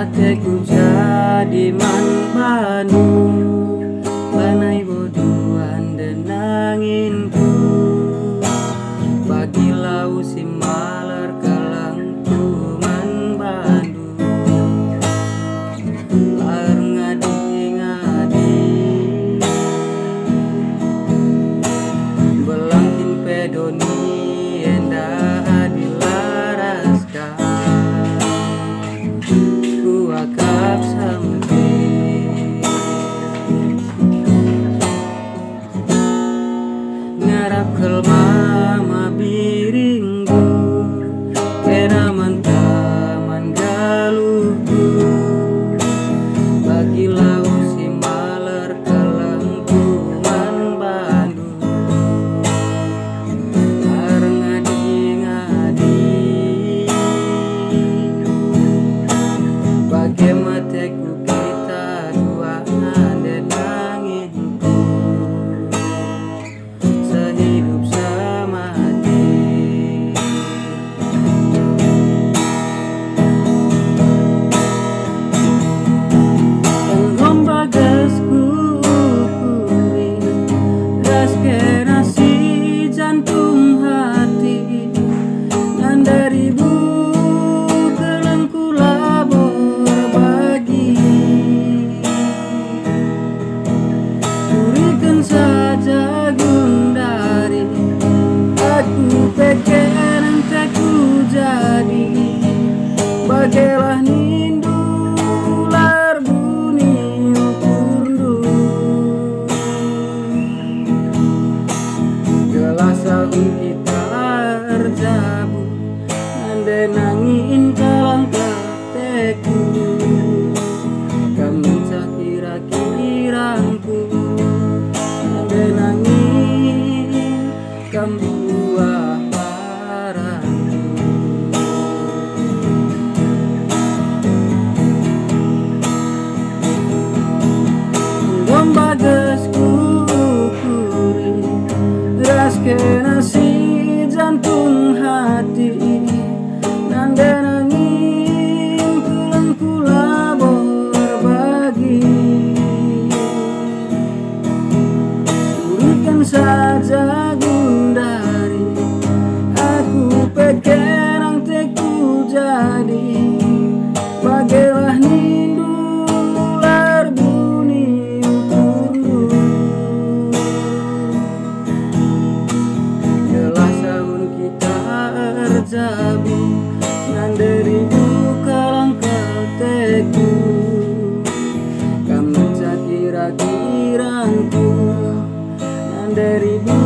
Mateku jadi man banu, banai bodohan denanginku. Bagilau si malar kalangku man bandu, lar ngadi-ngadi belangkin pedoni endah dilaraskan. Ku akap sampai ngarap kelmama biringku, penaman taman galuhku. Bagilau si malar kalangku man bandu, lar ngadi-ngadi bagai mateku kita dua denanginku, sehidup semati. Engkau bagasku kuri, ras nasi jantung hati, nan daribu kelengku labor bagi. Berikan saja gundari, aku pikir enteku jadi bagailah nindu lar bunyi ukundu. Gelas sahun kita terjabu, nande nangin kalang kateku. Kamu cak kira-kirangku, nande nangin kamu buah parangku. Bagasku kuri, ras nasi jantung hati, nande nangin kulengku labor bagi. Berikan saja gundari, aku pekerang teku jadi bagailah nindu lar bunyi ukundu. Gelas sahun kita terjabu, nan deribu kalang kateku. Kamu cak kira-kirangku, nan deribu